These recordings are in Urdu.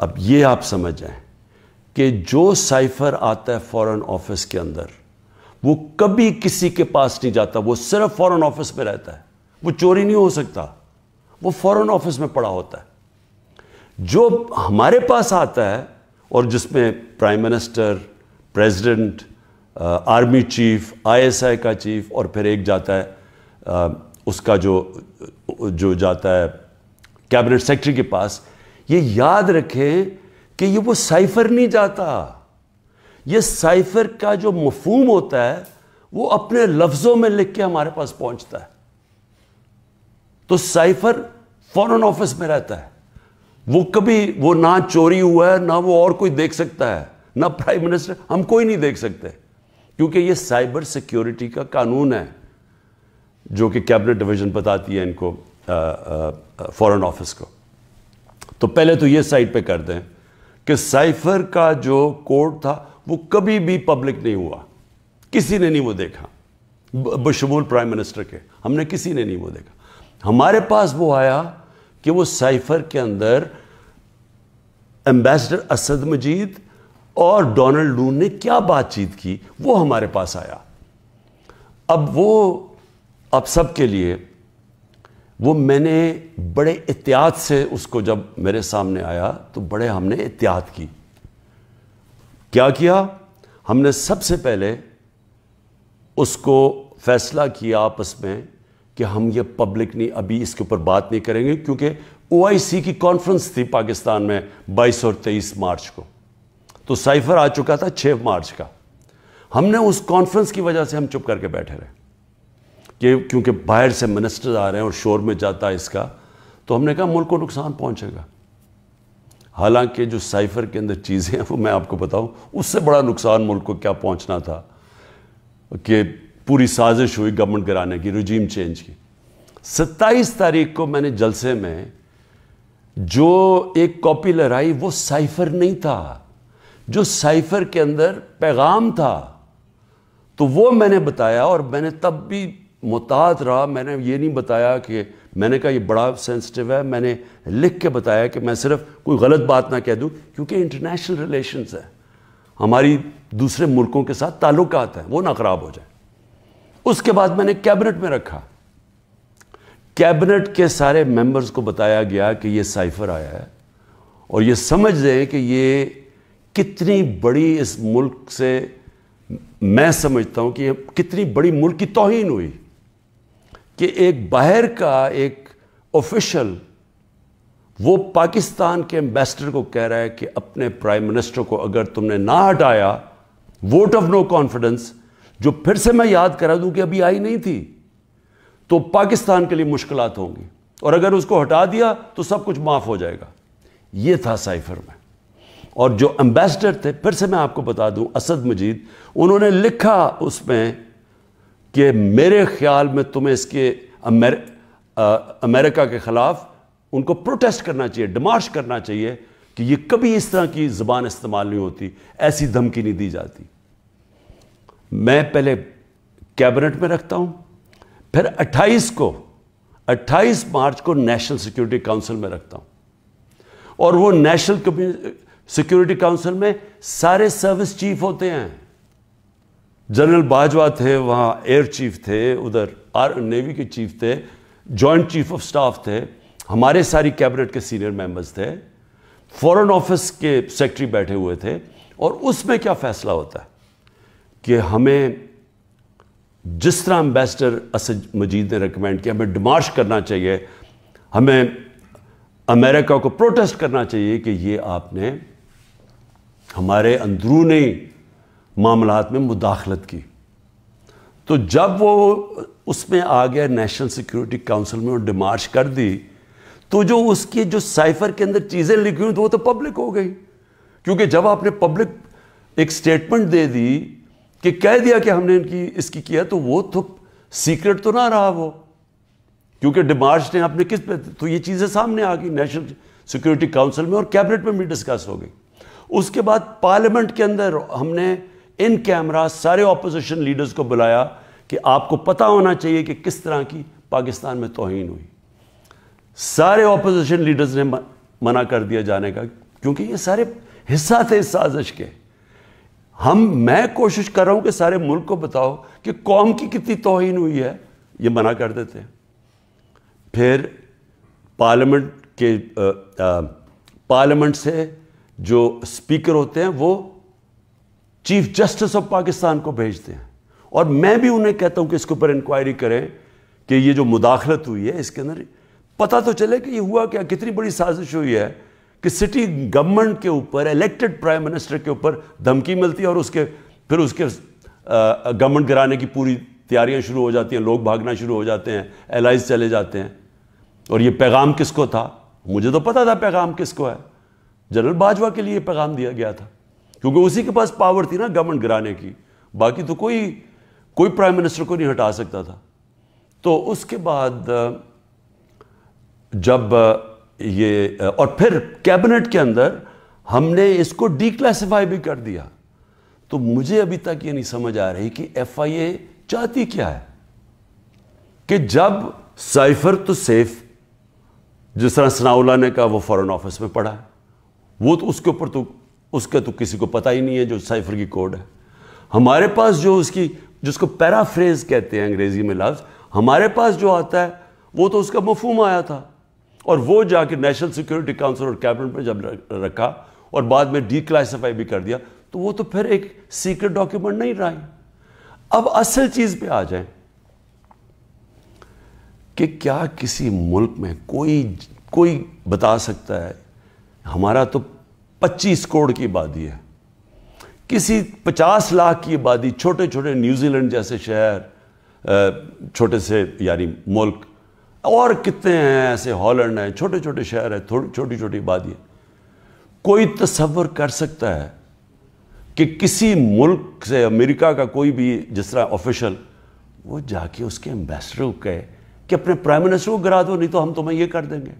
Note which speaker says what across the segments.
Speaker 1: اب یہ آپ سمجھ جائیں کہ جو سائفر آتا ہے فورن آفس کے اندر وہ کبھی کسی کے پاس نہیں جاتا, وہ صرف فورن آفس میں رہتا ہے, وہ چوری نہیں ہو سکتا, وہ فورن آفس میں پڑا ہوتا ہے. جو ہمارے پاس آتا ہے اور جس میں prime minister, president, army chief, ISI کا چیف, اور پھر ایک جاتا ہے اس کا جو جاتا ہے کیبنٹ سیکرٹری کے پاس, یہ یاد رکھیں کہ یہ وہ سائفر نہیں جاتا. یہ سائفر کا جو مفہوم ہوتا ہے وہ اپنے لفظوں میں لکھ کے ہمارے پاس پہنچتا ہے. تو سائفر فورن آفس میں رہتا ہے, وہ کبھی وہ نہ چوری ہوا ہے, نہ وہ اور کوئی دیکھ سکتا ہے, نہ پرائم منسٹر, ہم کوئی نہیں دیکھ سکتے, کیونکہ یہ سائبر سیکیورٹی کا قانون ہے جو کہ کیبنٹ ڈویژن بتاتی ہے ان کو, فورن آفس کو. تو پہلے تو یہ سائٹ پہ کر دیں کہ سائفر کا جو کوڈ تھا وہ کبھی بھی پبلک نہیں ہوا, کسی نے نہیں وہ دیکھا بشمول پرائم منسٹر کے, ہم نے کسی نے نہیں وہ دیکھا. ہمارے پاس وہ آیا کہ وہ سائفر کے اندر ایمبیسڈر اسد مجید اور ڈونلڈ نون نے کیا بات چیت کی, وہ ہمارے پاس آیا. اب سب کے لیے وہ میں نے بڑے احتیاط سے اس کو جب میرے سامنے آیا تو بڑے ہم نے احتیاط کی. کیا کیا ہم نے؟ سب سے پہلے اس کو فیصلہ کیا آپس میں کہ ہم یہ پبلک نہیں, ابھی اس کے اوپر بات نہیں کریں گے, کیونکہ OIC کی کانفرنس تھی پاکستان میں 22 اور 23 مارچ کو, تو سائفر آ چکا تھا 6 مارچ کا. ہم نے اس کانفرنس کی وجہ سے ہم چپ کر کے بیٹھے رہے کیونکہ باہر سے منسٹر آ رہے ہیں اور شور میں جاتا ہے اس کا, تو ہم نے کہا ملک کو نقصان پہنچے گا. حالانکہ جو سائفر کے اندر چیزیں ہیں وہ میں آپ کو بتاؤں, اس سے بڑا نقصان ملک کو کیا پہنچنا تھا کہ پوری سازش ہوئی گورنمنٹ گرانے کی, رجیم چینج کی. 27 تاریخ کو میں نے جلسے میں جو ایک کاپی لہرائی وہ سائفر نہیں تھا, جو سائفر کے اندر پیغام تھا, تو وہ میں نے بتایا. اور میں نے تب بھی محتاط رہا, میں نے یہ نہیں بتایا کہ میں نے کہا یہ بڑا سینسٹیو ہے, میں نے لکھ کے بتایا کہ میں صرف کوئی غلط بات نہ کہہ دوں, کیونکہ انٹرنیشنل ریلیشنز ہیں, ہماری دوسرے ملکوں کے ساتھ تعلقات ہیں, وہ نہ خراب ہو جائیں. اس کے بعد میں نے کیبنٹ میں رکھا, کیبنٹ کے سارے ممبرز کو بتایا گیا کہ یہ سائفر آیا ہے, اور یہ سمجھ لیں کہ یہ کتنی بڑی اس ملک سے, میں سمجھتا ہوں کہ یہ کتنی بڑی ملک کی توہین ہوئی کہ ایک باہر کا ایک آفیشل وہ پاکستان کے ایمبیسڈر کو کہہ رہا ہے کہ اپنے پرائم منسٹر کو اگر تم نے نہ ہٹایا, ووٹ آف نو کانفیڈنس, جو پھر سے میں یاد کرا دوں کہ ابھی آئی نہیں تھی, تو پاکستان کے لیے مشکلات ہوں گی, اور اگر اس کو ہٹا دیا تو سب کچھ معاف ہو جائے گا. یہ تھا سائفر میں. اور جو ایمبیسڈر تھے, پھر سے میں آپ کو بتا دوں, اسد مجید, انہوں نے لکھا اس میں کہ میرے خیال میں تمہیں اس کے امریکہ کے خلاف ان کو پروٹیسٹ کرنا چاہیے, ڈیمارش کرنا چاہیے کہ یہ کبھی اس طرح کی زبان استعمال نہیں ہوتی, ایسی دھمکی نہیں دی جاتی. میں پہلے کیبنٹ میں رکھتا ہوں, پھر 28 مارچ کو نیشنل سیکیورٹی کاؤنسل میں رکھتا ہوں, اور وہ نیشنل سیکیورٹی کاؤنسل میں سارے سروس چیف ہوتے ہیں. جنرل باجوہ تھے وہاں, ایئر چیف تھے ادھر, نیوی کے چیف تھے, جوائنٹ چیف آف سٹاف تھے, ہمارے ساری کیبنٹ کے سینئر ممبرز تھے, فورن آفس کے سیکرٹری بیٹھے ہوئے تھے. اور اس میں کیا فیصلہ ہوتا ہے کہ ہمیں جس طرح ایمبیسڈر اسد مجید نے ریکمینڈ کیا, ہمیں ڈیمارش کرنا چاہیے, ہمیں امریکہ کو پروٹیسٹ کرنا چاہیے کہ یہ آپ نے ہمارے اندرونی معاملات میں مداخلت کی. تو جب وہ اس میں آ گیا نیشنل سیکیورٹی کاؤنسل میں اور ڈیمارش کر دی, تو جو اس کی جو سائفر کے اندر چیزیں لکھی ہوئی تو وہ تو پبلک ہو گئی, کیونکہ جب آپ نے پبلک ایک سٹیٹمنٹ دے دی کہ کہہ دیا کہ ہم نے اس کی کیا, تو وہ تو سیکرٹ تو نہ رہا وہ, کیونکہ ڈیمارش نے اپنے کس پہ, تو یہ چیزیں سامنے آ گئی نیشنل سیکیورٹی کاؤنسل میں, اور کیبنٹ میں بھی ڈسکس ہو گئی. اس کے بعد پارلیمنٹ کے اندر ہم نے ان کیمرہ سارے اپوزیشن لیڈرز کو بلایا کہ آپ کو پتہ ہونا چاہیے کہ کس طرح کی پاکستان میں توہین ہوئی. سارے اپوزیشن لیڈرز نے منع کر دیا جانے کا, کیونکہ یہ سارے حصہ تھے اس سازش کے. میں کوشش کر رہا ہوں کہ سارے ملک کو بتاؤ کہ قوم کی کتنی توہین ہوئی ہے, یہ منع کر دیتے ہیں. پھر پارلیمنٹ سے جو اسپیکر ہوتے ہیں وہ چیف جسٹس آف پاکستان کو بھیجتے ہیں, اور میں بھی انہیں کہتا ہوں کہ اس کے اوپر انکوائری کریں کہ یہ جو مداخلت ہوئی ہے اس کے اندر پتہ تو چلے کہ یہ ہوا کیا, کتنی بڑی سازش ہوئی ہے کہ سٹی گورنمنٹ کے اوپر, الیکٹڈ پرائم منسٹر کے اوپر دھمکی ملتی ہے, اور پھر اس کے گورنمنٹ گرانے کی پوری تیاریاں شروع ہو جاتی ہیں, لوگ بھاگنا شروع ہو جاتے ہیں, الائز چلے جاتے ہیں. اور یہ پیغام کس کو تھا؟ مجھے تو پتا تھا پیغام کس کو ہے, جنرل باجوہ کے لیے پیغام دیا گیا تھا, کیونکہ اسی کے پاس پاور تھی نا گورنمنٹ گرانے کی, باقی تو کوئی پرائم منسٹر کو نہیں ہٹا سکتا تھا. تو اس کے بعد جب یہ, اور پھر کیبنٹ کے اندر ہم نے اس کو ڈی کلاسیفائی بھی کر دیا. تو مجھے ابھی تک یہ نہیں سمجھ آ رہی کہ ایف آئی اے چاہتی کیا ہے, کہ جب سائفر تو سیف, جس طرح ثناء اللہ نے کہا وہ فارن آفس میں پڑا ہے, وہ تو اس کے اوپر تو اس کا تو کسی کو پتہ ہی نہیں ہے جو سائفر کی کوڈ ہے. ہمارے پاس جو جس کو پیرافریز کہتے ہیں انگریزی میں لفظ, ہمارے پاس جو آتا ہے وہ تو اس کا مفہوم آیا تھا, اور وہ جا کے نیشنل سیکورٹی کاؤنسل اور کیبنٹ میں جب رکھا اور بعد میں ڈی کلاسیفائی بھی کر دیا, تو وہ تو پھر ایک سیکرٹ ڈاکیومنٹ نہیں رہا. اب اصل چیز پہ آ جائیں کہ کیا کسی ملک میں کوئی بتا سکتا ہے, ہمارا تو 25 کروڑ کی آبادی ہے, کسی 50 لاکھ کی آبادی, چھوٹے چھوٹے نیوزی لینڈ جیسے شہر, چھوٹے سے یعنی ملک, اور کتنے ہیں ایسے, ہالینڈ ہیں, چھوٹے چھوٹے شہر ہیں, چھوٹی چھوٹی آبادی ہے. کوئی تصور کر سکتا ہے کہ کسی ملک سے, امریکہ کا کوئی بھی جس طرح آفیشل, وہ جا کے اس کے ایمبیسڈر کو کہے کہ اپنے پرائم منسٹر کو گرا دو, نہیں تو ہم تمہیں یہ کر دیں گے.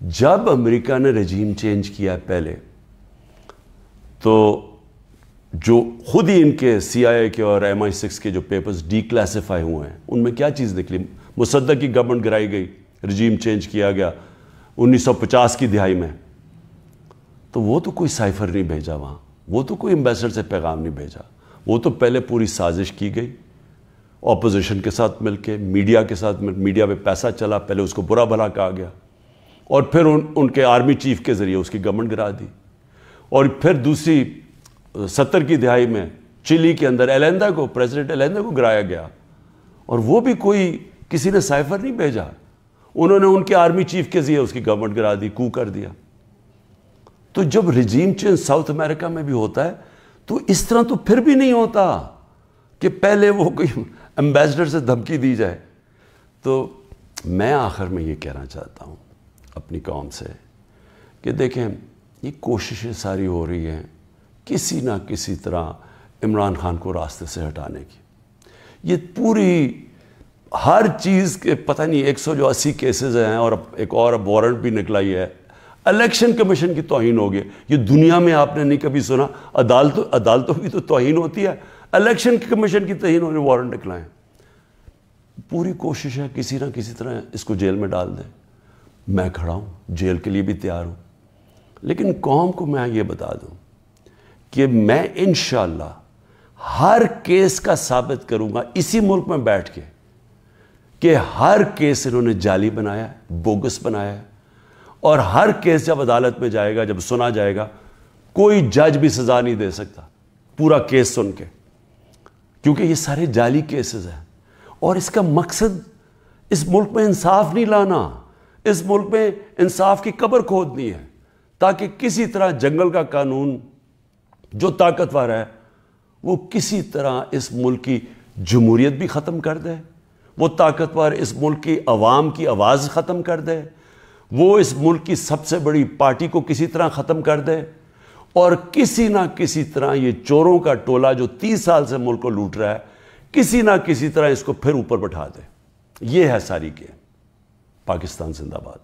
Speaker 1: جب امریکہ نے رجیم چینج کیا پہلے, تو جو خود ہی ان کے سی آئی اے کے اور MI6 کے جو پیپرز ڈی کلاسیفائی ہوئے ہیں, ان میں کیا چیز نکلی؟ مصدق کی گورنمنٹ گرائی گئی, رجیم چینج کیا گیا 1950 کی دہائی میں. تو وہ تو کوئی سائفر نہیں بھیجا وہاں, وہ تو کوئی ایمبیسڈر سے پیغام نہیں بھیجا, وہ تو پہلے پوری سازش کی گئی اپوزیشن کے ساتھ مل کے, میڈیا کے ساتھ میڈیا پہ پیسہ چلا, پہلے اس کو برا بھلا کہا گیا, اور پھر ان کے آرمی چیف کے ذریعے اس کی گورنمنٹ گرا دی. اور پھر دوسری 70 کی دہائی میں چلی کے اندر ایلیندا کو, پریزیڈنٹ ایلیندا کو گرایا گیا, اور وہ بھی کسی نے سائفر نہیں بھیجا, انہوں نے ان کے آرمی چیف کے ذریعے اس کی گورنمنٹ گرا دی, کو کر دیا. تو جب رجیم چینج ساؤتھ امریکہ میں بھی ہوتا ہے تو اس طرح تو پھر بھی نہیں ہوتا کہ پہلے وہ کوئی ایمبیسڈر سے دھمکی دی جائے. تو میں آخر میں یہ کہنا چاہتا ہوں اپنی قوم سے کہ دیکھیں, یہ کوششیں ساری ہو رہی ہیں کسی نہ کسی طرح عمران خان کو راستے سے ہٹانے کی. یہ پوری ہر چیز کے پتہ نہیں 180 کیسز ہیں, اور ایک اور وارنٹ بھی نکلا ہی ہے. الیکشن کمیشن کی توہین ہو گئی, یہ دنیا میں آپ نے نہیں کبھی سنا. عدالتوں کی تو توہین ہوتی ہے, الیکشن کمیشن کی توہین ہونے وارنٹ نکلائیں. پوری کوشش ہے کسی نہ کسی طرح اس کو جیل میں ڈال دیں. میں کھڑا ہوں, جیل کے لیے بھی تیار ہوں, لیکن قوم کو میں یہ بتا دوں کہ میں انشاءاللہ ہر کیس کا ثابت کروں گا اسی ملک میں بیٹھ کے کہ ہر کیس انہوں نے جعلی بنایا ہے, بوگس بنایا ہے, اور ہر کیس جب عدالت میں جائے گا, جب سنا جائے گا, کوئی جج بھی سزا نہیں دے سکتا پورا کیس سن کے, کیونکہ یہ سارے جعلی کیسز ہیں. اور اس کا مقصد اس ملک میں انصاف نہیں لانا, اس ملک میں انصاف کی قبر کھودنی ہے, تاکہ کسی طرح جنگل کا قانون جو طاقتور ہے وہ کسی طرح اس ملک کی جمہوریت بھی ختم کر دے, وہ طاقتور اس ملک کی عوام کی آواز ختم کر دے, وہ اس ملک کی سب سے بڑی پارٹی کو کسی طرح ختم کر دے, اور کسی نہ کسی طرح یہ چوروں کا ٹولہ جو 30 سال سے ملک کو لوٹ رہا ہے, کسی نہ کسی طرح اس کو پھر اوپر بٹھا دے. یہ ہے ساری گیم. پاکستان زندہ باد.